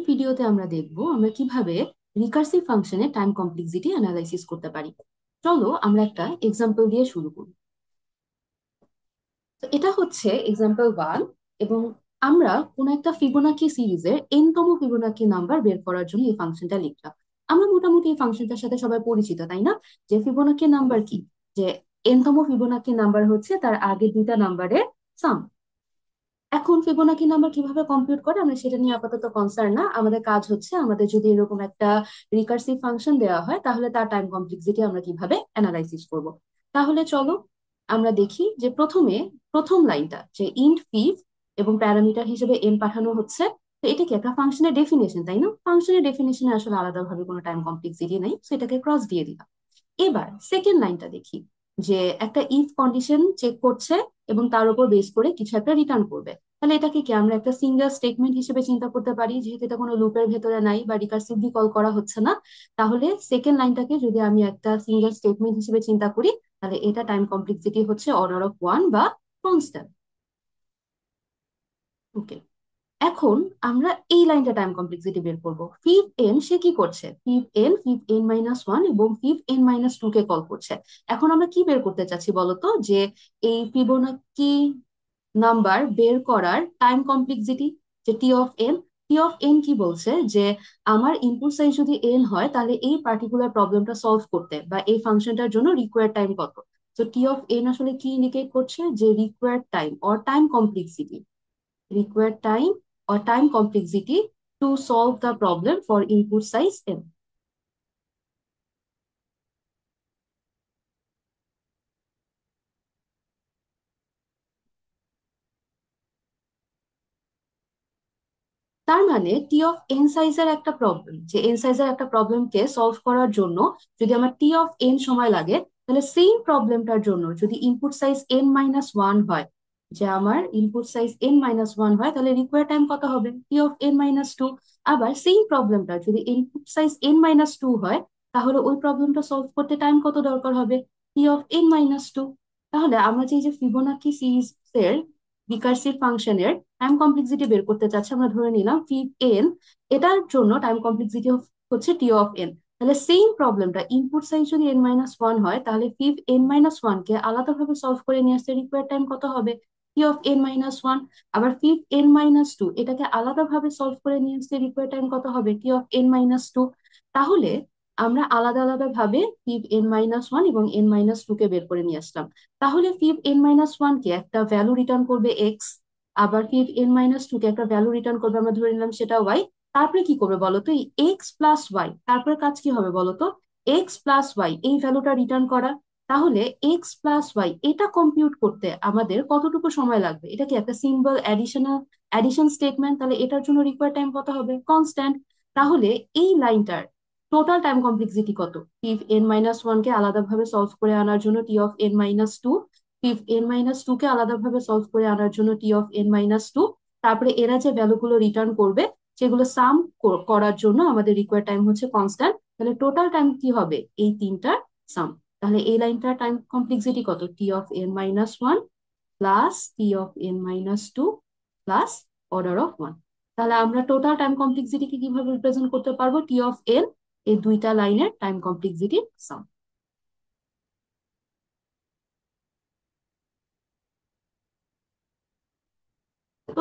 ভিডিওতে আমরা দেখব আমরা কিভাবে রিকার্সিভ ফাংশনে টাইম কমপ্লেক্সিটি অ্যানালাইসিস করতে পারি। চলো আমরা একটা এক্সাম্পল দিয়ে শুরু করি। তো এটা হচ্ছে এক্সাম্পল 1, এবং আমরা কোন একটা ফিবোনাকি সিরিজের তম ফিবোনাকি নাম্বার বের করার জন্য এই ফাংশনটা লিখলাম। আমরা মোটামুটি এই ফাংশনটার সাথে সবাই পরিচিত, তাই না? যে ফিবোনাকি নাম্বার কি, যে তম ফিবোনাকি নাম্বার হচ্ছে তার আগের দুইটা নাম্বারের সাম। এখন ফিবোনাকি নাম্বার কিভাবে কম্পিউট করে আমরা সেটা নিয়ে আপাতত কনসার্ন না। আমাদের কাজ হচ্ছে আমাদের যদি এরকম একটা রিকার্সিভ ফাংশন দেওয়া হয় তাহলে তার টাইম কমপ্লেক্সিটি আমরা কিভাবে অ্যানালাইসিস করব। তাহলে চলো আমরা দেখি যে প্রথমে প্রথম লাইনটা যে ইন্ট ফিভ এবং প্যারামিটার হিসেবে এন পাঠানো হচ্ছে। তো এটা কি একটা ফাংশনের ডেফিনেশন, তাই না? ফাংশনের ডেফিনেশনে আসলে আলাদাভাবে কোনো টাইম কমপ্লেক্সিটি নেই, সেটাকে ক্রস দিয়ে দিলাম। এবার সেকেন্ড লাইনটা দেখি, যে একটা ইফ কন্ডিশন চেক করছে এবং তার উপর বেস করে কিছু একটা রিটার্ন করবে। তাহলে এটাকে কি আমরা একটা সিঙ্গেল স্টেটমেন্ট হিসেবে চিন্তা করতে পারি, যেহেতু এটা কোনো লুপের ভেতরে নাই বা রিকার্সিভলি কল করা হচ্ছে না। তাহলে সেকেন্ড লাইনটাকে যদি আমি একটা সিঙ্গেল স্টেটমেন্ট হিসেবে চিন্তা করি, তাহলে এটা টাইম কমপ্লেক্সিটি হচ্ছে অর্ডার অফ ওয়ান বা কনস্ট্যান্ট। ওকে, এখন আমরা এই লাইনটা টাইম কমপ্লেক্সিটি বের করবো। ফিভ এন সে কি করছে, ফিভ এন এবং ফিভ এন-2 কে কল করছে। এখন আমরা কি বের করতে চাচ্ছি বলতো, যে এই ফিবোনাকি নাম্বার বের করার টাইম কমপ্লেক্সিটি, যে টি অফ এন কি বলছে, যে আমার ইনপুট সাইজ যদি এন হয় তাহলে এই পার্টিকুলার প্রবলেমটা সলভ করতে বা এই ফাংশনটার জন্য রিকোয়ার্ড টাইম কত। তো টি অফ এন আসলে কি ইন্ডিকেট করছে, যে required time or time complexity, required time or time complexity to solve the problem for input size n. তার মানে টি অফ এন সাইজের একটা প্রবলেম, যে এন সাইজের একটা প্রবলেমকে সলভ করার জন্য যদি আমার টি অফ এন সময় লাগে, তাহলে সেম প্রবলেমটার জন্য যদি ইনপুট সাইজ n-1 হয়, যে আমার ইনপুট সাইজ n-1 হয়, তাহলে রিকোয়ার্ড টাইম কত হবে, টি অফ n-2। আবার সেম প্রবলেমটা যদি ইনপুট সাইজ n-2 হয়, তাহলে ওই প্রবলেমটা সলভ করতে টাইম কত দরকার হবে, টি অফ n-2। তাহলে আমরা যে এই যে ফিবোনাকি সিরিজের রিকার্সিভ ফাংশনের টাইম কমপ্লেক্সিটি বের করতে চাচ্ছি, আমরা ধরে নিলাম ফিভ এন, এটার জন্য টাইম কমপ্লেক্সিটি হচ্ছে টি অফ এন। তাহলে সেম প্রবলেমটা ইনপুট সাইজ যদি n-1 হয়, তাহলে ফিভ এন-1 কে আলাদাভাবে সলভ করে নিয়ে আসতে রিকোয়ার্ড টাইম কত হবে, টি অফ এন-1। আবার ফিভ এন-2 এটাকে আলাদাভাবে সলভ করে নিয়ে আসতে রিকোয়ার্ড টাইম কত হবে, টি অফ এন-2। তাহলে আমরা আলাদা আলাদা ভাবে ফিভ এন-1 এবং n-2 কে বের করে নিয়ে আসলাম। তাহলে ফিভ এন-1 কে একটা ভ্যালু রিটার্ন করবে এক্স, আবার ফিভ এন-2 কে একটা ভ্যালু রিটার্ন করবে, আমরা ধরে নিলাম সেটা ওয়াই। তারপরে কি করবে বলতো, এই এক্স প্লাস ওয়াই, তারপরে কাজ কি হবে বলতো, এক্স প্লাস ওয়াই এই ভ্যালুটা রিটার্ন করা। তাহলে এক্স প্লাস ওয়াই এটা কম্পিউট করতে আমাদের কতটুকু সময় লাগবে, এটা কি একটা সিম্বল অ্যাডিশন স্টেটমেন্ট, তাহলে এটার জন্য রিকোয়ার্ড টাইম কত হবে, কনস্ট্যান্ট। তাহলে এই লাইনটার টোটাল টাইম কমপ্লেক্সিটি কত, ফিভ এন-1 কে আলাদাভাবে সলভ করে আনার জন্য টি অফ এন-2, ফিভ এন-2 কে আলাদাভাবে সলভ করে আনার জন্য টি অফ এন-2, তারপরে এরা যে ভ্যালুগুলো রিটার্ন করবে সেগুলো সাম করার জন্য আমাদের রিকোয়ার্ড টাইম হচ্ছে কনস্ট্যান্ট। তাহলে টোটাল টাইম কি হবে, এই তিনটার সাম। তাহলে এই লাইনটার টাইম কমপ্লেক্সিটি কত, T of এন-1 plus T of এন-2 plus order of one. তাহলে আমরা টোটাল টাইম কমপ্লেক্সিটিকে কিভাবে রিপ্রেজেন্ট করতে পারবো, টি অফ এন এই দুইটা লাইনের টাইম কমপ্লেক্সিটির সাম।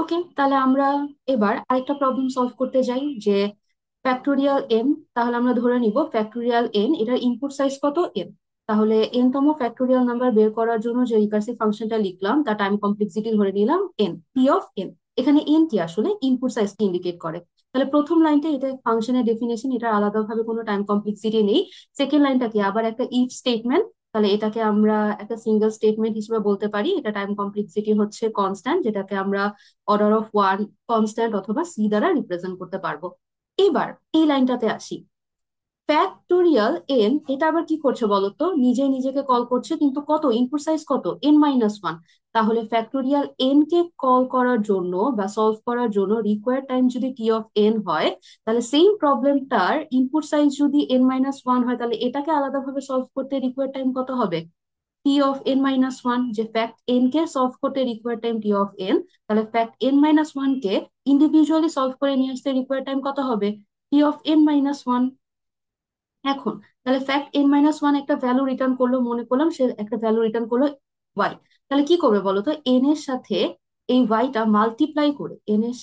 ওকে, তাহলে আমরা এবার আরেকটা প্রবলেম সলভ করতে যাই, যে ফ্যাক্টোরিয়াল এন। তাহলে আমরা ধরে নিব ফ্যাক্টোরিয়াল এন এটার ইনপুট সাইজ কত, এন। তাহলে এন তম ফ্যাক্টোরিয়াল নাম্বার বের করার জন্য যে রিকার্সিভ ফাংশনটা লিখলাম তার টাইম কমপ্লেক্সিটি ধরে নিলাম এন, টি অফ এন। এখানে এন কি আসলে ইনপুট সাইজকে ইন্ডিকেট করে। তাহলে প্রথম লাইনটা এটা ফাংশনের ডেফিনেশন, এটা আলাদাভাবে কোনো টাইম কমপ্লেক্সিটি নেই। সেকেন্ড লাইনটা কি, আবার একটা ইফ স্টেটমেন্ট, তাহলে এটাকে আমরা একটা সিঙ্গেল স্টেটমেন্ট হিসেবে বলতে পারি। এটা টাইম কমপ্লেক্সিটি হচ্ছে কনস্ট্যান্ট, যেটাকে আমরা অর্ডার অফ ওয়ান কনস্ট্যান্ট অথবা সি দ্বারা রিপ্রেজেন্ট করতে পারবো। এবার এই লাইনটাতে আসি, ফ্যাক্টোরিয়াল এন এটা আবার কি করছে বলতো, নিজে নিজেকে কল করছে, কিন্তু কত, ইনপুট সাইজ কত, n-1। তাহলে ফ্যাক্টোরিয়াল এন কে কল করার জন্য বা সলভ করার জন্য রিকোয়ার্ড টাইম যদি টি অফ এন হয়, তাহলে সেম প্রবলেমটার ইনপুট সাইজ যদি n-1 হয়, তাহলে এটাকে আলাদাভাবে সলভ করতে রিকোয়ার্ড টাইম কত হবে, টি অফ এন মাইনাস ওয়ান, যে ফ্যাক্ট এন কে সলভ করতে require time T of n, তাহলে ফ্যাক্ট এন মাইনাস ওয়ান কে ইন্ডিভিজুয়ালি সলভ করে নিয়ে আসতে রিকোয়ার টাইম কত হবে? টি অফ এন মাইনাস ওয়ান। এখন তাহলে ফ্যাক্ট এন মাইনাস ওয়ান একটা ভ্যালু রিটার্ন করলো, মনে করলাম সে একটা ভ্যালু রিটার্ন করলো ওয়াই। তাহলে কি করবে বলো তো, এন এর সাথে এই ওয়াইটা মাল্টিপ্লাই করে, এন এর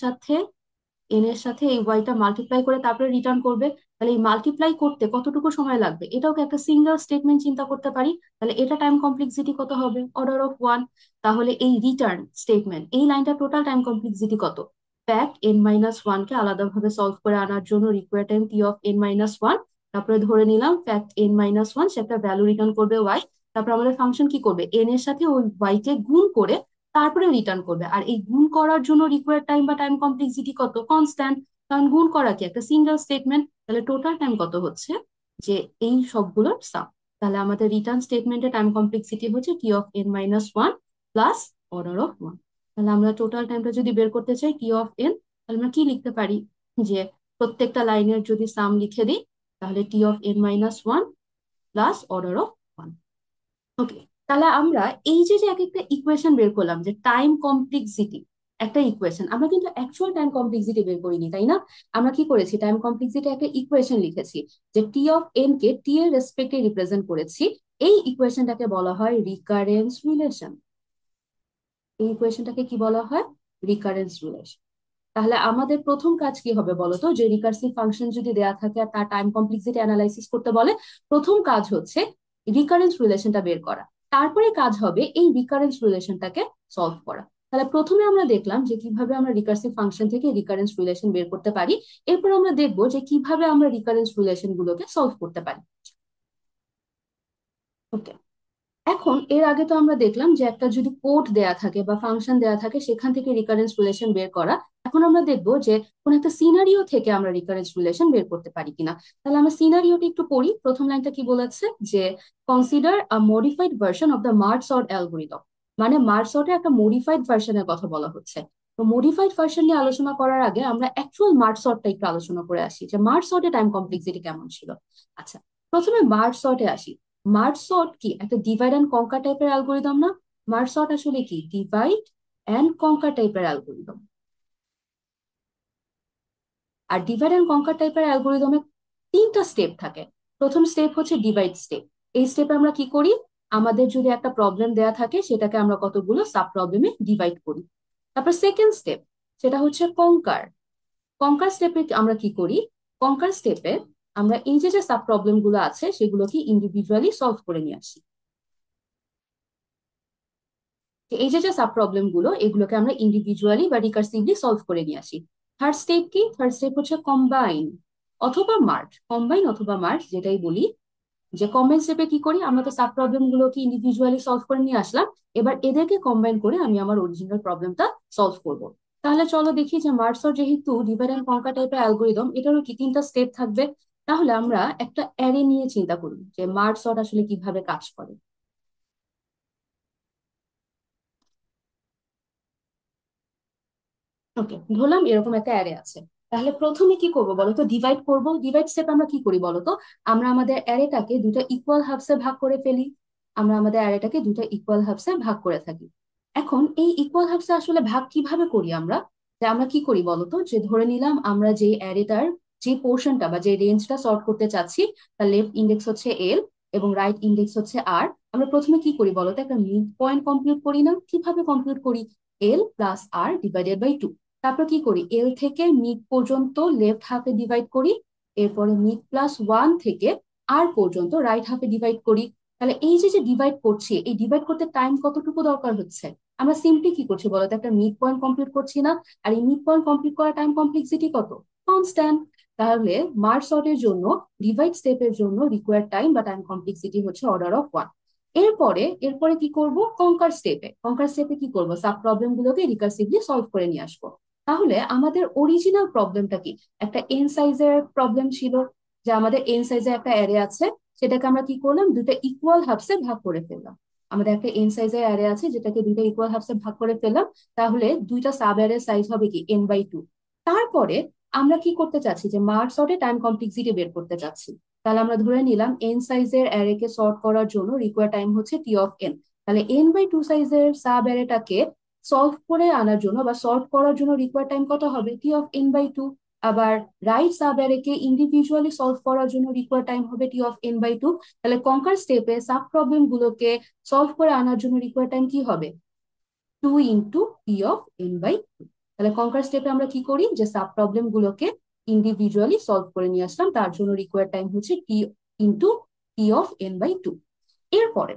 সাথে এই ওয়াইটা মাল্টিপ্লাই করে তারপরে রিটার্ন করবে। তাহলে এই মাল্টিপ্লাই করতে কতটুকু সময় লাগবে, এটাও কি একটা সিঙ্গেল স্টেটমেন্ট চিন্তা করতে পারি। তাহলে এটা টাইম কমপ্লেক্সিটি কত হবে? Order of one. তাহলে এই রিটার্ন স্টেটমেন্ট এই লাইনটা টোটাল টাইম কমপ্লেক্সিটি কত? ফ্যাক্ট এন মাইনাস ওয়ান কে আলাদাভাবে সলভ করে আনার জন্য require time T of n minus one. তারপরে ধরে নিলাম ফ্যাক্ট এন মাইনাস ওয়ান সে একটা ভ্যালু রিটার্ন করবে ওয়াই। তারপর আমাদের ফাংশন কি করবে, এন এর সাথে ওই ওয়াই কে গুণ করে তারপরে রিটার্ন করবে। আর এই গুণ করার জন্য রিকোয়ার্ড টাইম বা টাইম কমপ্লেক্সিটি কত? কনস্ট্যান্ট, কারণ গুণ করা কি একটা সিঙ্গেল স্টেটমেন্ট। তাহলে টোটাল টাইম কত হচ্ছে, যে এই সবগুলোর সাম। তাহলে আমাদের রিটার্ন স্টেটমেন্টের টাইম কমপ্লেক্সিটি হচ্ছে t of n minus one plus order of one. তাহলে আমরা টোটাল টাইমটা যদি বের করতে চাই টি অফ এন, তাহলে আমরা কি লিখতে পারি, যে প্রত্যেকটা লাইনের যদি সাম লিখে দিই, তাহলে t of n minus one plus order of one. Okay, তাহলে আমরা এই যে যে এক একটা ইকুয়েশন বের করলাম, যে টাইম কমপ্লেক্সিটি একটা ইকুয়েশন, আমরা কিন্তু অ্যাকচুয়াল টাইম কমপ্লেক্সিটি বের করিনি, তাই না? আমরা কি করেছি, টাইম কমপ্লেক্সিটি একটা ইকুয়েশন লিখেছি, যে টি অফ এন কে টি এর রেসপেক্টে রিপ্রেজেন্ট করেছি। এই ইকুয়েশনটাকে বলা হয় রিকারেন্স রিলেশন। এই ইকুয়েশনটাকে কি বলা হয়? Recurrence relation. তাহলে আমাদের প্রথম কাজ কি হবে বলতো, যে রিকার্সিভ ফাংশন যদি দেয়া থাকে আর তার টাইম কমপ্লেক্সিটি অ্যানালাইসিস করতে বলে, প্রথম কাজ হচ্ছে রিকারেন্স রিলেশনটা বের করা। তারপরে কাজ হবে এই রিকারেন্স রিলেশনটাকে সলভ করা। তাহলে প্রথমে আমরা দেখলাম যে কিভাবে আমরা রিকার্সিভ ফাংশন থেকে রিকারেন্স রিলেশন বের করতে পারি। এরপর আমরা দেখবো যে কিভাবে আমরা রিকারেন্স রিলেশন গুলোকে সলভ করতে পারি। ওকে, এখন এর আগে তো আমরা দেখলাম যে একটা যদি কোড দেয়া থাকে বা ফাংশন দেয়া থাকে সেখান থেকে রিকারেন্স রিলেশন বের করা। এখন আমরা দেখবো যে কোন একটা সিনারিও থেকে আমরা রিকারেন্স রিলেশন বের করতে পারি কিনা। তাহলে আমরা সিনারিওটি একটু পড়ি। প্রথম লাইনটা কি বলেছে, যে consider a modified version of the merge sort algorithm. মানে মার্জ সর্টের একটা মডিফাইড ভার্সনের কথা বলা হচ্ছে। তো মডিফাইড ভার্সন নিয়ে আলোচনা করার আগে আমরা অ্যাকচুয়াল মার্জ সর্টটা একটু আলোচনা করে আসি, যে মার্জ সর্টের টাইম কমপ্লেক্সিটি কেমন ছিল। আচ্ছা, প্রথমে মার্জ সর্টে আসি। মার্জ সর্ট কি একটা ডিভাইড অ্যান্ড কনকার টাইপের অ্যালগোরিদম না? মার্জ সর্ট আসলে কি ডিভাইড অ্যান্ড কনকার টাইপের অ্যালগোরিদম। আর ডিভাইড অ্যান্ড কনকার টাইপের অ্যালগোরিদমে তিনটা স্টেপ থাকে। প্রথম স্টেপ হচ্ছে ডিভাইড স্টেপ। এই স্টেপে আমরা কি করি, আমাদের যদি একটা প্রবলেম দেয়া থাকে সেটাকে আমরা কতগুলো সাব প্রবলেমে ডিভাইড করি। তারপর সেকেন্ড স্টেপ, সেটা হচ্ছে কনকার। কনকার স্টেপে আমরা কি করি, কনকার স্টেপে আমরা এই যে যে সাব প্রবলেম গুলো আছে সেগুলোকে ইন্ডিভিজুয়ালি সলভ করে নিয়ে আসি। যে এই যে যে সাব প্রবলেম গুলো এগুলোকে আমরা ইন্ডিভিজুয়ালি বা রিকার্সিভলি সলভ করে নিয়ে আসি। থার্ড স্টেপ কি, থার্ড স্টেপ হচ্ছে কম্বাইন অথবা মার্জ, কম্বাইন অথবা মার্জ যেটাই বলি। যে কম্বাইন স্টেপে কি করি, আমরা তো সাব প্রবলেম গুলোকে ইন্ডিভিজুয়ালি সলভ করে নিয়ে আসলাম, এবার এদেরকে কম্বাইন করে আমি আমার অরিজিনাল প্রবলেমটা সলভ করব। তাহলে চলো দেখি, যে মার্জর যেহেতু ডিভাইড অ্যান্ড কনকার টাইপের অ্যালগোরিদম, এটারও কি তিনটা স্টেপ থাকবে। তাহলে আমরা একটা অ্যারে নিয়ে চিন্তা করি যে মার্জ সর্ট আসলে কিভাবে কাজ করে। ওকে, ধরলাম এরকম একটা অ্যারে আছে। তাহলে প্রথমে কি করব বলতো, ডিভাইড করব। ডিভাইড স্টেপ আমরা কি করি বলতো, আমরা আমাদের অ্যারেটাকে দুটো ইকুয়াল হাফসে ভাগ করে ফেলি। আমরা আমাদের অ্যারেটাকে দুটো ইকুয়াল হাফসে ভাগ করে থাকি। এখন এই ইকুয়াল হাফসে আসলে ভাগ কিভাবে করি আমরা, যে আমরা কি করি বলতো, যে ধরে নিলাম আমরা যে অ্যারেটার যে পোর্শনটা বা যে রেঞ্জটা সর্ট করতে চাচ্ছি, তার লেফট ইন্ডেক্স হচ্ছে এল এবং রাইট ইন্ডেক্স হচ্ছে আর। আমরা প্রথমে কি করি বলতো, একটা মিড পয়েন্ট কম্পিউট করি না? কিভাবে কম্পিউট করি, l plus r divided by two. তারপর কি করি, এল থেকে মিড পর্যন্ত লেফট হাফে ডিভাইড করি। এরপরে মিড প্লাস ওয়ান থেকে আর পর্যন্ত রাইট হাফে ডিভাইড করি। তাহলে এই যে যে ডিভাইড করছি, এই ডিভাইড করতে টাইম কতটুকু দরকার হচ্ছে, আমরা সিম্পলি কি করছি বলতো, একটা মিড পয়েন্ট কমপ্লিট করছি না? আর এই মিড পয়েন্ট কমপ্লিট করার টাইম কমপ্লেক্সিটি কত? কনস্ট্যান্ট। তাহলে মার্জ সর্টের জন্য ডিভাইড স্টেপের জন্য রিকোয়ার্ড টাইম বা টাইম কমপ্লেক্সিটি হচ্ছে অর্ডার অফ ওয়ান। এরপরে এরপরে কি করব, কনকার স্টেপে, কনকার স্টেপে কি করব, সাব প্রবলেম গুলোকে রিকার্সিভলি সলভ করে নিয়ে আসবো। তাহলে আমাদের অরিজিনাল প্রবলেমটা কি, একটা এন সাইজের প্রবলেম ছিল, যে আমাদের এন সাইজের একটা অ্যারে আছে, সেটাকে আমরা কি করলাম, দুটো ইকুয়াল হাফসে ভাগ করে ফেললাম। আমাদের একটা এন সাইজের অ্যারে আছে যেটাকে দুইটা ইকুয়াল হাফসে ভাগ করে ফেললাম। তাহলে দুইটা সাব অ্যারের সাইজ হবে কি এন বাই টু। তারপরে আমরা কি করতে চাচ্ছি, যে মার্জ সর্টে টাইম কমপ্লেক্সিটি বের করতে চাচ্ছি। তাহলে আমরা ধরে নিলাম এন সাইজের অ্যারে কে সর্ট করার জন্য রিকোয়ার টাইম হচ্ছে টি অফ এন। তাহলে n/2 সাইজের সাব অ্যারেটাকে সলভ করে আনার জন্য বা সর্ট করার জন্য রিকোয়ার টাইম কত হবে, t(n/2)। আবার রাইট সাব অ্যারেকে ইন্ডিভিজুয়ালি সলভ করার জন্য রিকোয়ার টাইম হবে t(n/2)। তাহলে কনকার স্টেপে সাব প্রবলেম গুলোকে সলভ করে আনার জন্য রিকোয়ার টাইম কি হবে, 2 × t(n/2)। তাহলে কনকার স্টেপে আমরা কি করি, যে সাব প্রবলেম গুলোকে ইন্ডিভিজুয়ালি সলভ করে নিয়ে আসলাম, তার জন্য রিকোয়ার টাইম হচ্ছে t(n/2)। এরপরে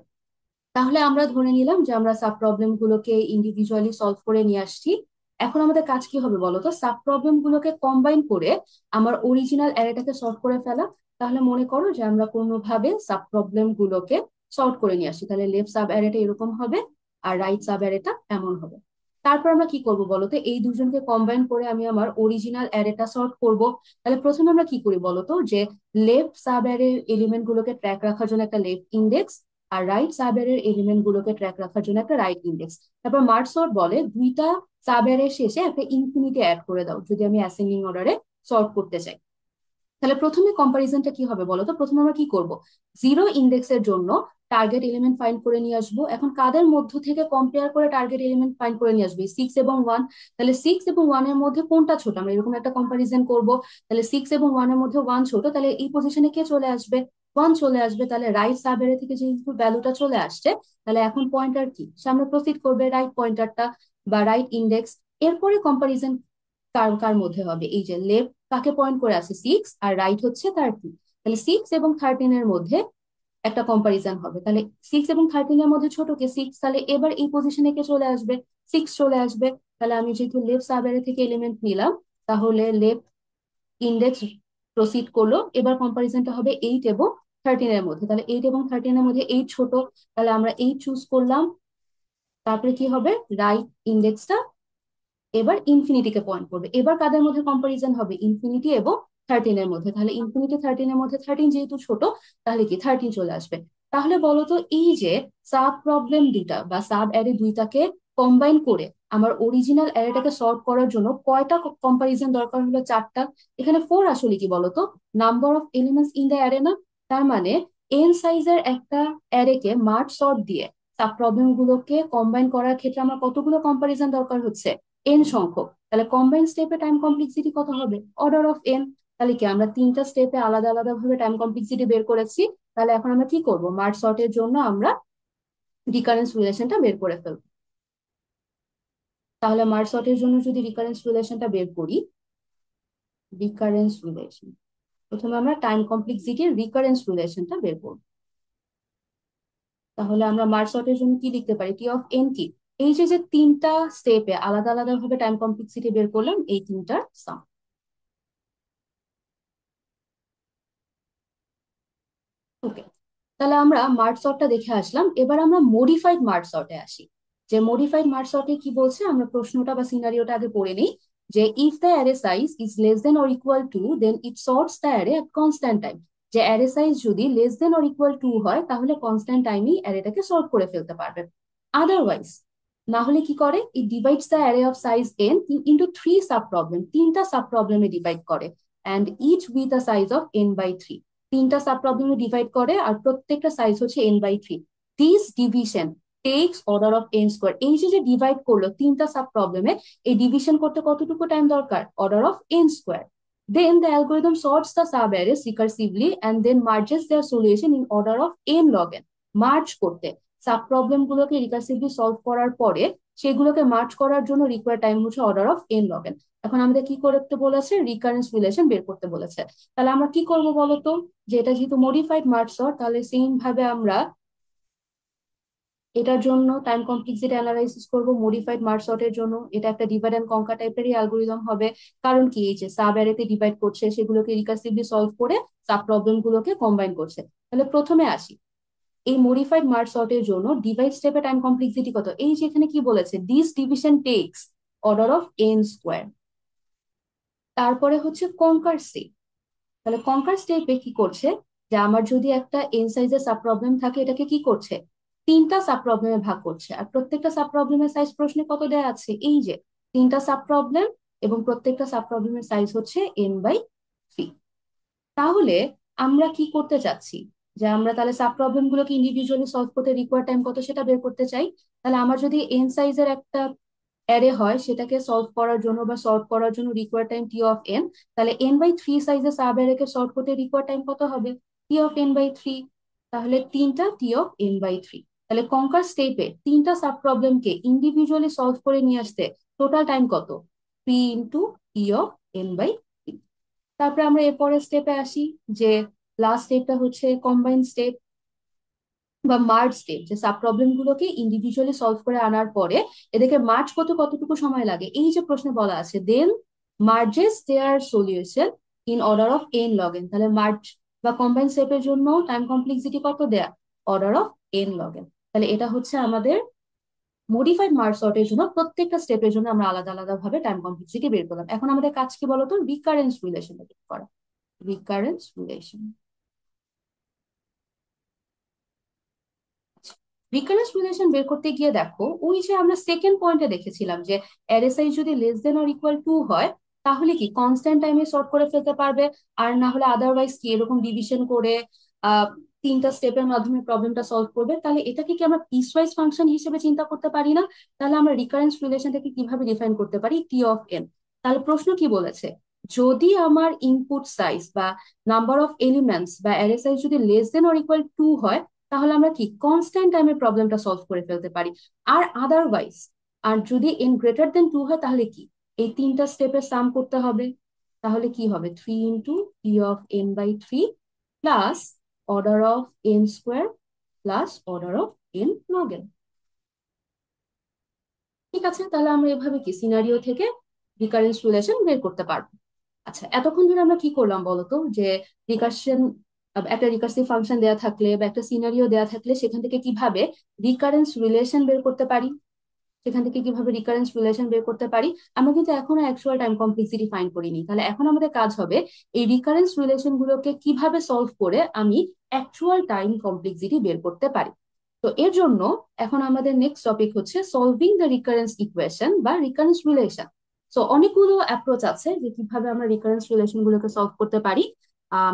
তাহলে আমরা ধরে নিলাম যে আমরা সাব প্রবলেম গুলোকে ইন্ডিভিজুয়ালি সলভ করে নিয়ে আসছি। এখন আমাদের কাজ কি হবে বলতো, সাব প্রবলেম গুলোকে কম্বাইন করে আমার অরিজিনাল অ্যারেটাকে সলভ করে ফেলা। তাহলে মনে করো যে আমরা কোনোভাবে সাব প্রবলেম গুলোকে সলভ করে নিয়ে আসি, তাহলে লেফট সাব অ্যারেটা এরকম হবে আর রাইট সাব অ্যারেটা এমন হবে। তারপর আমরা কি করব বলতো, এই দুজনকে কম্বাইন করে আমি আমার অরিজিনাল অ্যারেটা সলভ করব। তাহলে প্রথমে আমরা কি করি বলতো, যে লেফট সাব অ্যারের এলিমেন্ট গুলোকে ট্র্যাক রাখার জন্য একটা লেফট ইন্ডেক্স, আর রাইট সাবঅ্যারের এলিমেন্ট গুলোকে ট্র্যাক রাখার জন্য একটা রাইট ইন্ডেক্স। তারপর মার্জ সর্ট বলে দুইটা সাবঅ্যারের শেষে একটা ইনফিনিটি অ্যাড করে দাও যদি আমি অ্যাসেন্ডিং অর্ডারে সর্ট করতে চাই। তাহলে প্রথমে কম্পারিজনটা কি হবে বলো তো, প্রথমে আমরা কি করব, জিরো ইন্ডেক্সের জন্য টার্গেট এলিমেন্ট ফাইন্ড করে নিয়ে আসবো। এখন কাদের মধ্য থেকে কম্পেয়ার করে টার্গেট এলিমেন্ট ফাইন্ড করে নিয়ে আসবে, 6 এবং 1। তাহলে 6 এবং 1 এর মধ্যে কোনটা ছোট, আমরা এরকম একটা কম্পারিজন করব। তাহলে 6 এবং 1 এর মধ্যে 1 ছোট, তাহলে এই পজিশনে কে চলে আসবে, 1 চলে আসবে। তাহলে রাইট সাবএরে থেকে যেহেতু ভ্যালুটা চলে আসছে, তাহলে এখন পয়েন্টার কি, সামনে প্রসিড করবে রাইট পয়েন্টারটা বা রাইট ইন্ডেক্স। এরপরে কম্পারিজন কার কার মধ্যে হবে, এই যে লেফট কাকে পয়েন্ট করে আছে 6 আর রাইট হচ্ছে 13। তাহলে 6 এবং 13 এর মধ্যে একটা কম্পারিজন হবে। তাহলে 6 এবং 13 এর মধ্যে ছোট কে 6, তাহলে এবার এই পজিশনে কে চলে আসবে, 6 চলে আসবে। তাহলে আমি যেহেতু লেফট সাবঅ্যারে থেকে এলিমেন্ট নিলাম, তাহলে লেফট ইন্ডেক্স প্রসিড করলো। এবার কম্পারিজনটা হবে 8 এবং 13 এর মধ্যে। তাহলে 8 এবং 13 এর মধ্যে 8 ছোট, তাহলে আমরা 8 চুজ করলাম। তারপরে কি হবে, রাইট ইন্ডেক্সটা এবার ইনফিনিটিকে পয়েন্ট করবে। এবার কাদের মধ্যে কম্পারিজন হবে, ইনফিনিটি এবং 13 এর মধ্যে। তাহলে ইনফিনিটি 13 এর মধ্যে 13 যেহেতু ছোট, তাহলে কি 13 চলে আসবে। তাহলে বলতো এই যে সাব প্রবলেম দুইটা বা সাব অ্যারে দুইটাকে কম্বাইন করে আমার অরিজিনাল অ্যারেটাকে সলভ করার জন্য কয়টা কম্পারিজন দরকার হলো, 4টা। এখানে 4 আসলে কি বলতো, number of elements in the array না। তার মানে এন সাইজের একটা অ্যারেকে মার্জ সর্ট দিয়ে সাব প্রবলেম গুলোকে কম্বাইন করার ক্ষেত্রে আমার কতগুলো কম্পারিজন দরকার হচ্ছে, এন সংখ্যক। তাহলে কম্বাইন স্টেপে টাইম কমপ্লেক্সিটি কত হবে, অর্ডার অফ এন। তাহলে কি আমরা 3টা স্টেপে আলাদা আলাদা ভাবে টাইম কমপ্লেক্সিটি বের করেছি। তাহলে এখন আমরা কি করব, মার্জ সর্টের জন্য আমরা রিকারেন্স রিলেশনটা বের করে ফেলবো। তাহলে মার্জ সর্টের জন্য যদি রিকারেন্স রিলেশনটা বের করি, রিকারেন্স রিলেশন, প্রথমে আমরা টাইম কমপ্লেক্সিটির রিকারেন্স রিলেশনটা বের করব। তাহলে আমরা মার্জ সর্টের জন্য কি লিখতে পারি, টি অফ এন কি, এই যে যে 3টা স্টেপে আলাদা আলাদা ভাবে টাইম কমপ্লেক্সিটি বের করলাম, এই 3টার সাম। ওকে, তাহলে আমরা মার্জ সর্টটা দেখে আসলাম। এবার আমরা মডিফাইড মার্জ সর্টে আসি। যে মডিফাইড মার্জ সর্টে কি বলছে, আমরা প্রশ্নটা বা সিনারিওটা আগে পড়ে নিই। যে if the array size is less than or equal to then it sorts the array at constant time. যে অ্যারে সাইজ যদি less than or equal to হয়, তাহলে কনস্ট্যান্ট টাইমেই অ্যারেটাকে সলভ করে ফেলতে পারবে। আদারওয়াইজ না হলে কি করে, it divides the array of size n into 3 sub problem, 3টা সাব প্রবলেমে ডিভাইড করে, and each with a size of n/3। 3টা সাব প্রবলেমে ডিভাইড করে আর প্রত্যেকটা সাইজ হচ্ছে n/3। This division takes order of n square. এই যে যে ডিভাইড করলো 3টা সাব প্রবলেমে, এই ডিভিশন করতে কতটুকু টাইম দরকার, order of n square. Then the algorithm sorts the subarrays recursively and then merges their solution in order of n log n. Merge করতে, সাব প্রবলেম গুলোকে রিকার্সিভলি সলভ করার পরে সেগুলোকে মার্জ করার জন্য রিকোয়ার টাইম হচ্ছে order of N log N. এখন আমাদের কি করতে বলেছে, রিকারেন্স রিলেশন বের করতে বলেছে। তাহলে আমরা কি করবো বলতো, যে এটা যেহেতু মডিফাইড মার্জ সর্ট, তাহলে সেম ভাবে আমরা এটার জন্য টাইম কমপ্লেক্সিটি অ্যানালাইসিস করব। মডিফাইড মার্জ সর্টের জন্য এটা একটা ডিভাইড এন্ড কনকার টাইপেরই অ্যালগোরিদম হবে। কারণ কি, এই যে সাব অ্যারেতে ডিভাইড করছে, সেগুলোকে রিকার্সিভলি সলভ করে সাব প্রবলেম গুলোকে কম্বাইন করছে। তাহলে প্রথমে আসি, এই মডিফাইড মার্জ সর্টের জন্য ডিভাইড স্টেপে টাইম কমপ্লেক্সিটি কত, এই যে এখানে কি বলেছে, this division takes order of n square. তারপরে হচ্ছে কনকার স্টেপ। তাহলে কনকার স্টেপে কি করছে, যে আমার যদি একটা এন সাইজের সাব প্রবলেম থাকে, এটাকে কি করছে, 3টা সাব প্রবলেমে ভাগ করছে। আর প্রত্যেকটা সাব প্রবলেমের সাইজ প্রশ্নে কত দেয়া আছে, এই যে 3টা সাব প্রবলেম, এবং প্রত্যেকটা সাব প্রবলেমের সাইজ হচ্ছে n/3। তাহলে আমরা কি করতে চাচ্ছি, যে আমরা তাহলে সাব প্রবলেম গুলোকে ইন্ডিভিজুয়ালি সলভ করতে রিকোয়ার টাইম কত সেটা বের করতে চাই। তাহলে আমার যদি এন সাইজের একটা অ্যারে হয়, সেটাকে সলভ করার জন্য বা সলভ করার জন্য require time T of n, তাহলে n/3 সাইজের সাব অ্যারেকে সলভ করতে রিকোয়ার টাইম কত হবে? t(n/3)। তাহলে তিনটা t(n/3)। তাহলে কঙ্কার স্টেপে তিনটা সাব প্রবলেমকে ইন্ডিভিজুয়ালি সলভ করে নিয়ে আসতে টোটাল টাইম কত? 3 × t(n/3)। তারপরে আমরা এরপরের স্টেপে আসি, যে লাস্ট স্টেপটা হচ্ছে কম্বাইন স্টেপ বা মার্জ স্টেপ, যে সাব প্রবলেম গুলোকে ইন্ডিভিজুয়ালি সলভ করে আনার পরে এদেরকে মার্জ করতে কতটুকু সময় লাগে, এই যে প্রশ্নে বলা আছে, then merges their solution in order of n log n। তাহলে মার্জ বা কম্বাইন স্টেপের জন্য টাইম কমপ্লেক্সিটি কত দেয়া? Order of n log n। তাহলে এটা হচ্ছে আমাদের মডিফাইড মার্জ সর্টের জন্য প্রত্যেকটা স্টেপের জন্য আমরা আলাদা আলাদা ভাবে টাইম কমপ্লেক্সিটি বের করলাম। এখন আমাদের কাজ কি বলতো? রিকারেন্স রিলেশন বের করা। Recurrence relation. রিকারেন্স রিলেশন বের করতে গিয়ে দেখো, ওই যে আমরা সেকেন্ড পয়েন্টে দেখেছিলাম যে আরএসআই যদি less than or equal to হয়, তাহলে কি কনস্ট্যান্ট টাইমে সর্ট করে ফেলতে পারবে, আর না হলে আদারওয়াইজ কি এরকম ডিভিশন করে আহ তিনটা স্টেপের মাধ্যমে প্রবলেমটা সলভ করবে। তাহলে এটাকে কি আমরা পিসওয়াইজ ফাংশন হিসেবে চিন্তা করতে পারি না? তাহলে আমরা রিকারেন্স রিলেশনটাকে কিভাবে ডিফাইন করতে পারি? t(n)। তাহলে প্রশ্ন কি বলেছে, যদি আমার ইনপুট সাইজ বা নাম্বার অফ এলিমেন্টস বা আরএসআই যদি less than or equal to হয়, তাহলে আমরা কি কনস্ট্যান্ট টাইমে প্রবলেমটা সলভ করে ফেলতে পারি। আর আদারওয়াইজ, আর যদি n greater than 2 হয়, তাহলে কি এই তিনটা স্টেপের সাম করতে হবে। তাহলে কি হবে? 3 × t(n/3) plus order of n² plus order of n log n। ঠিক আছে, তাহলে আমরা এভাবে কি সিনারিও থেকে রিকারেন্স রিলেশন বের করতে পারবো। আচ্ছা, এতক্ষণ ধরে আমরা কি করলাম বলতো, যে রিকার্শন, একটা রিকার্সিভ ফাংশন দেয়া থাকলে বা একটা সিনারিও দেয়া থাকলে সেখান থেকে কিভাবে রিকারেন্স রিলেশন বের করতে পারি, আমরা কিন্তু এখনো অ্যাকচুয়াল টাইম কমপ্লেক্সিটি ফাইন্ড করিনি। তাহলে এখন আমাদের কাজ হবে এই রিকারেন্স রিলেশন গুলোকে কিভাবে সলভ করে আমি অ্যাকচুয়াল টাইম কমপ্লেক্সিটি বের করতে পারি। তো এর জন্য এখন আমাদের নেক্সট টপিক হচ্ছে সলভিং দ্য রিকারেন্স ইকুয়েশন বা রিকারেন্স রিলেশন। সো অনেকগুলো অ্যাপ্রোচ আছে যে কিভাবে আমরা রিকারেন্স রিলেশন গুলোকে সলভ করতে পারি।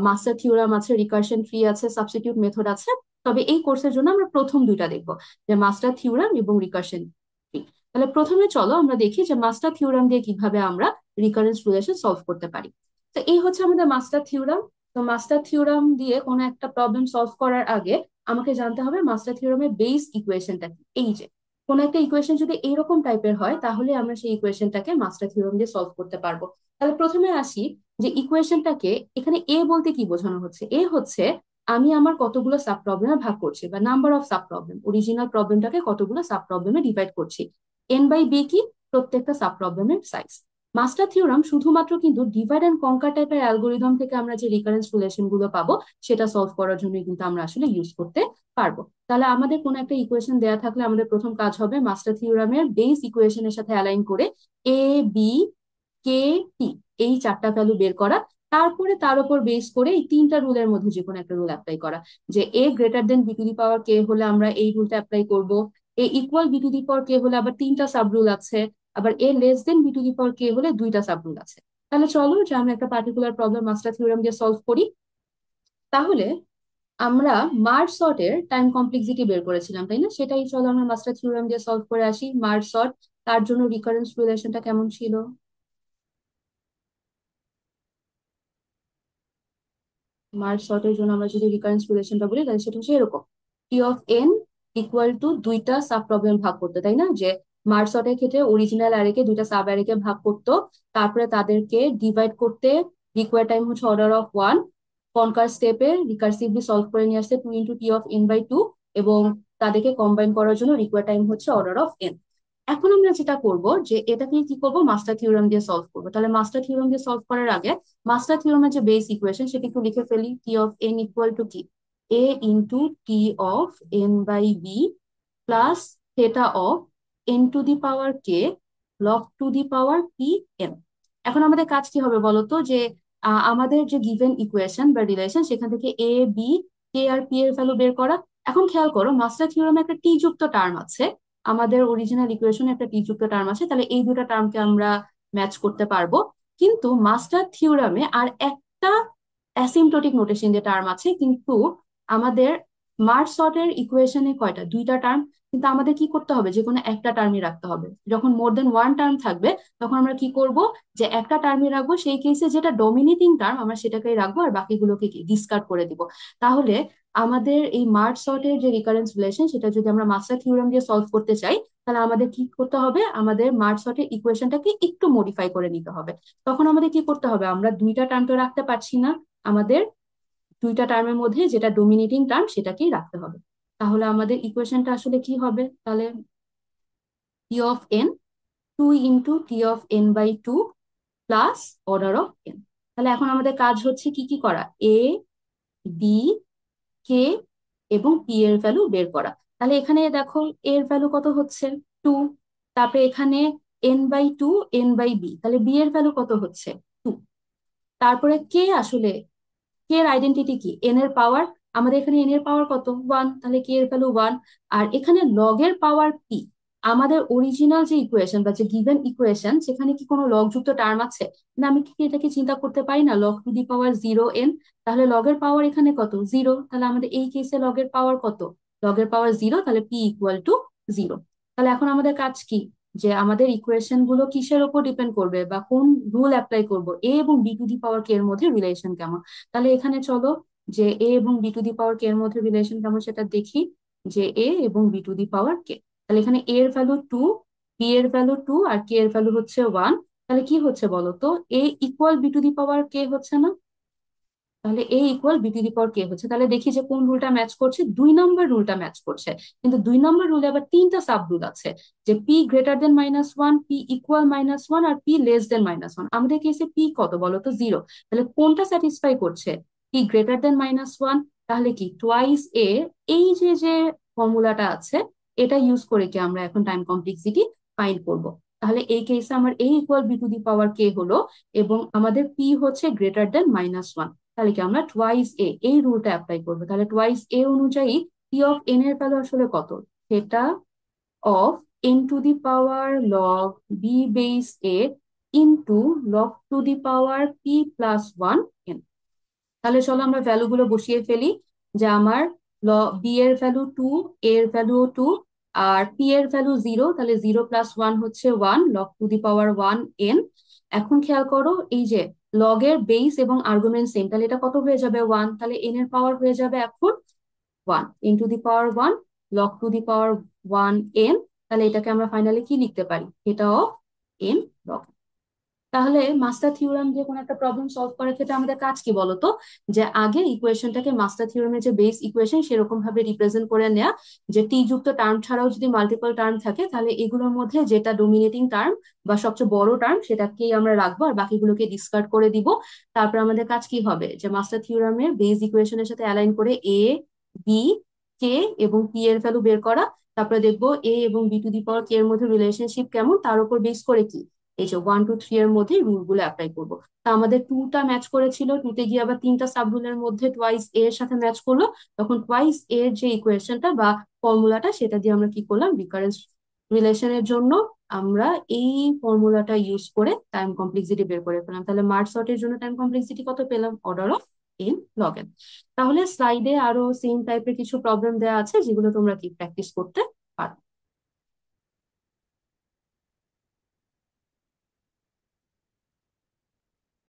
মাস্টার থিওরাম আছে, রিকারশন ট্রি আছে, সাবস্টিটিউট মেথড আছে। তবে এই কোর্সের জন্য আমরা প্রথম দুইটা দেখবো, যে মাস্টার থিওরাম এবং রিকারশন ট্রি। তাহলে প্রথমে চলো আমরা দেখি যে মাস্টার থিওরাম দিয়ে কিভাবে আমরা রিকারেন্স রিলেশন সলভ করতে পারি। তো এই হচ্ছে আমাদের মাস্টার থিওরাম। তো মাস্টার থিওরাম দিয়ে কোনো একটা প্রবলেম সলভ করার আগে আমাকে জানতে হবে মাস্টার থিওরামের বেস ইকুয়েশনটা কি। এই যে কোন একটা ইকুয়েশন যদি এইরকম টাইপের হয়, তাহলে আমরা সেই ইকুয়েশনটাকে মাস্টার থিওরাম দিয়ে সলভ করতে পারবো। তাহলে প্রথমে আসি, যে ইকুয়েশনটাকে এখানে এ বলতে কি বোঝানো হচ্ছে। এ হচ্ছে আমি আমার কতগুলো সাব প্রবলেমে ভাগ করছি, বা number of sub problem, original প্রবলেমটাকে কতগুলো সাব প্রবলেমে ডিভাইড করছি। n/b কি? প্রত্যেকটা সাব প্রবলেমের সাইজ। মাস্টার থিওরাম শুধুমাত্র কিন্তু ডিভাইড এন্ড কনকার টাইপের অ্যালগোরিদম থেকে আমরা যে রিকারেন্স রিলেশন গুলো পাবো সেটা সলভ করার জন্য কিন্তু আমরা আসলে ইউজ করতে পারবো। তাহলে আমাদের কোনো একটা ইকুয়েশন দেয়া থাকলে আমাদের প্রথম কাজ হবে মাস্টার থিওরামের বেস ইকুয়েশনের সাথে অ্যালাইন করে a b k t এই চারটা ভ্যালু বের করা। তারপরে তার উপর বেস করে এই তিনটা রুলের মধ্যে যে কোনো একটা রুল অ্যাপ্লাই করা। যে a greater than b⁴ হলে আমরা এই রুলটা অ্যাপ্লাই করব, a=b⁴ হলে আবার তিনটা সাব রুল আছে, আবার a< b⁴ হলে দুইটা সাব রুল আছে। তাহলে চলো যে আমরা একটা পার্টিকুলার প্রবলেম মাস্টার থিওরাম দিয়ে সলভ করি। তাহলে আমরা মার্জ সর্টের টাইম কমপ্লেক্সিটি বের করেছিলাম, তাই না? সেটাই চলো আমরা মাস্টার থিওরাম দিয়ে সলভ করে আসি। মার্জ সর্ট, তার জন্য রিকারেন্স রিলেশনটা কেমন ছিল? মার্জ সর্টের জন্য আমরা যদি রিকারেন্স রিলেশনটা বলি, তাহলে সেটা হচ্ছে এরকম: t(n) = দুইটা সাব প্রবলেম ভাগ করতে, তাই না? যে মার্জ সর্টের ক্ষেত্রে অরিজিনাল অ্যারেকে দুইটা সাব অ্যারেকে ভাগ করতো, তারপরে তাদেরকে ডিভাইড করতে রিকোয়ার টাইম হচ্ছে অর্ডার অফ 1। কনকার স্টেপে রিকার্সিভলি সলভ করে নিয়ে আসছে 2 × t(n/2), এবং তাদেরকে কম্বাইন করার জন্য রিকোয়ার টাইম হচ্ছে অর্ডার অফ n। এখন আমরা যেটা করব, যে এটাকে কি করব, মাস্টার থিওরাম দিয়ে সলভ করবো। তাহলে মাস্টার থিওরাম দিয়ে সলভ করার আগে মাস্টার থিওরামের যে বেস ইকুয়েশন সেটা একটু লিখে ফেলি। t(n) = কি? a × t(n/b) plus θ(n⁴k log⁡p(n). এখন আমাদের কাজ কি হবে বলতো, যে আমাদের যে গিভেন ইকুয়েশন বা রিলেশন সেখান থেকে a b k আর p এর ভ্যালু বের করা। এখন খেয়াল করো, মাস্টার থিওরামে একটা টি যুক্ত টার্ম আছে, আমাদের অরিজিনাল ইকুয়েশনে একটা টি যুক্ত টার্ম আছে, তাহলে এই দুটো টার্মকে আমরা ম্যাচ করতে পারবো। কিন্তু মাস্টার থিওরামে আর একটা অ্যাসিম্পটোটিক নোটেশন যে টার্ম আছে, কিন্তু আমাদের মার্জ সর্টের ইকুয়েশনে কয়টা, দুইটা টার্ম, কিন্তু আমাদের কি করতে হবে, যে কোনো একটা টার্মই রাখতে হবে। যখন মোর দেন ওয়ান টার্ম থাকবে তখন আমরা কি করব, যে একটা টার্মই রাখবো, সেই কেসে যেটা ডমিনেটিং টার্ম আমরা সেটাকেই রাখবো আর বাকিগুলোকে কি ডিসকার্ড করে দিব। তাহলে আমাদের এই মার্জ সর্টের যে রিকারেন্স রিলেশন, সেটা যদি আমরা মাস্টার থিওরেম দিয়ে সলভ করতে চাই, তাহলে আমাদের কি করতে হবে, আমাদের মার্জ সর্টের ইকুয়েশনটাকে একটু মডিফাই করে নিতে হবে। তখন আমাদের কি করতে হবে, আমরা দুইটা টার্ম তো রাখতে পারছি না, আমাদের দুইটা টার্মের মধ্যে যেটা ডোমিনেটিং টার্ম সেটাকেই রাখতে হবে। তাহলে আমাদের ইকুয়েশনটা আসলে কি হবে, তাহলে t of n, 2 × T of n/2 plus order of n. তাহলে এখন আমাদের কাজ হচ্ছে কি কি করা, এ, বি, কে এবং পি এর ভ্যালু বের করা। তাহলে এখানে দেখো এর ভ্যালু কত হচ্ছে, 2। তারপরে এখানে n/2, n/b, তাহলে বি এর ভ্যালু কত হচ্ছে, 2। তারপরে কে, আসলে কে এর আইডেন্টিটি কি, এন এর পাওয়ার, আমাদের এখানে এন এর পাওয়ার কত, 1, তাহলে কে এর ভ্যালু 1। আর এখানে লগ এর পাওয়ার পি, আমাদের অরিজিনাল যে ইকুয়েশন বা যে গিভেন ইকুয়েশন, সেখানে কি কোনো লগ যুক্ত টার্ম আছে না, আমি কি এটাকে চিন্তা করতে পারি না, log⁴0n, তাহলে লগের পাওয়ার এখানে কত, 0, তাহলে আমাদের এই কেসে লগের পাওয়ার কত, লগের পাওয়ার 0, তাহলে পি ইকুয়াল টু 0। তাহলে এখন আমাদের কাজ কি, যে আমাদের ইকুয়েশন গুলো কিসের উপর ডিপেন্ড করবে বা কোন রুল অ্যাপ্লাই করব, এ এবং বি টু দি পাওয়ার কে এর মধ্যে রিলেশন কেমন। তাহলে এখানে চলো, যে এ এবং বি টু দি পাওয়ার কে এর মধ্যে রিলেশন কেমন সেটা দেখি, যে এ এবং বি টু দি পাওয়ার কে। তাহলে এখানে এ এর ভ্যালু 2, বি এর ভ্যালু 2 আর কে এর ভ্যালু হচ্ছে 1। তাহলে কি হচ্ছে বলো তো, এ ইকুয়াল বি টু দি পাওয়ার কে হচ্ছে না, তাহলে এ ইকুয়াল বি টু দি পাওয়ার কে হচ্ছে। তাহলে দেখি যে কোন রুলটা ম্যাচ করছে, 2 নম্বর রুলটা ম্যাচ করছে। কিন্তু 2 নম্বর রুলে আবার 3টা সাব রুল আছে, যে P greater than -1, P equal -1 আর পি লেস দেন -1। আমাদের কেসে পি কত বলো তো, 0। তাহলে কোনটা স্যাটিসফাই করছে, পি গ্রেটার দেন -1, তাহলে কি টোয়াইস এ, এই যে যে ফর্মুলাটা আছে, এটা ইউজ করে কি আমরা এখন টাইম কমপ্লেক্সিটি ফাইন্ড করব। তাহলে এই কেসে আমার এ ইকুয়াল বি টু দি পাওয়ার কে হলো, এবং আমাদের পি হচ্ছে গ্রেটার দেন -1। তাহলে কি আমরা টোয়াইস এ এই রুলটা অ্যাপ্লাই করবো। তাহলে টোয়াইস এ অনুযায়ী টি অফ এন এর ভ্যালু আসলে কত, সেটা of n to the power log b base a into log to the power p plus 1 n. তাহলে চলো আমরা ভ্যালু গুলো বসিয়ে ফেলি, যে আমার বি এর ভ্যালু 2, এর ভ্যালু 2 আর পি এর ভ্যালু 0, তাহলে 0 + 1 হচ্ছে 1, log⁴ এখন খেয়াল করো, এই যে লগ এর বেস এবং আর্গুমেন্ট সেম, তাহলে এটা কত হয়ে যাবে, 1, তাহলে এন এর পাওয়ার হয়ে যাবে এখন 1 × 1 log⁴ তাহলে এটাকে আমরা ফাইনালি কি লিখতে পারি, এটা অফ এন লগ। তাহলে মাস্টার থিওরাম দিয়ে কোনো একটা প্রবলেম সলভ করার ক্ষেত্রে আমাদের কাজ কি বলতো, যে আগে ইকুয়েশনটাকে মাস্টার থিওরামের যে বেস ইকুয়েশন সেরকম ভাবে রিপ্রেজেন্ট করে নেওয়া, যে টি যুক্ত টার্ম ছাড়াও যদি মাল্টিপল টার্ম থাকে, তাহলে এগুলোর মধ্যে যেটা ডোমিনেটিং টার্ম বা সবচেয়ে বড় টার্ম সেটাকেই আমরা রাখবো আর বাকিগুলোকে ডিসকার্ড করে দিব। তারপর আমাদের কাজ কি হবে, যে মাস্টার থিওরামের বেস ইকুয়েশনের সাথে অ্যালাইন করে এ, বি, কে এবং পি এর ভ্যালু বের করা। তারপরে দেখবো এ এবং বি টু দি পাওয়ার কে এর মধ্যে রিলেশনশিপ কেমন, তার উপর বেস করে কি এই যে 1 2 3 এর মধ্যে রুল গুলো অ্যাপ্লাই করবো। তা আমাদের 2টা ম্যাচ করেছিল, 2তে গিয়ে আবার 3টা সাব রুলের মধ্যে টোয়াইস এ এর সাথে ম্যাচ করলো। তখন টোয়াইস এর যে ইকুয়েশনটা বা ফর্মুলাটা, সেটা দিয়ে আমরা কি করলাম, রিকারেন্স রিলেশনের জন্য আমরা এই ফর্মুলাটা ইউজ করে টাইম কমপ্লেক্সিটি বের করে ফেলাম। তাহলে মার্জ সর্টের জন্য টাইম কমপ্লেক্সিটি কত পেলাম, order of N log N. তাহলে স্লাইডে আরো সেম টাইপের কিছু প্রবলেম দেওয়া আছে, যেগুলো তোমরা কি প্র্যাকটিস করতে পারো।